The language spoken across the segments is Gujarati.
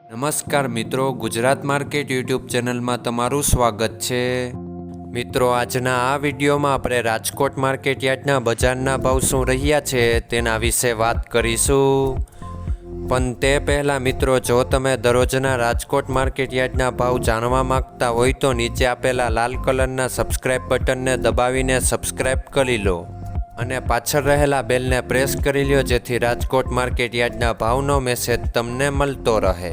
નમસ્કાર મિત્રો, ગુજરાત માર્કેટ યુટ્યુબ ચેનલમાં તમારું સ્વાગત છે। મિત્રો, આજના આ વિડીયોમાં આપણે રાજકોટ માર્કેટ યાર્ડના બજારના ભાવ શું રહ્યા છે તેના વિશે વાત કરીશું। પણ તે પહેલાં મિત્રો, જો તમે દરરોજના રાજકોટ માર્કેટ યાર્ડના ભાવ જાણવા માંગતા હોય તો નીચે આપેલા લાલ કલરના સબસ્ક્રાઇબ બટનને દબાવીને સબસ્ક્રાઇબ કરી લો અને પાછળ રહેલા બેલને પ્રેસ કરી લ્યો, જેથી રાજકોટ માર્કેટ યાર્ડના ભાવનો મેસેજ તમને મળતો રહે।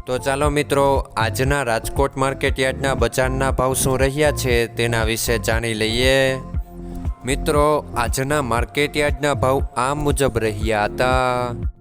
તો ચાલો મિત્રો, આજના રાજકોટ માર્કેટ યાર્ડના બજારના ભાવ શું રહ્યા છે તેના વિશે જાણી લઈએ। મિત્રો, આજના માર્કેટ યાર્ડના ભાવ આ મુજબ રહ્યા હતા।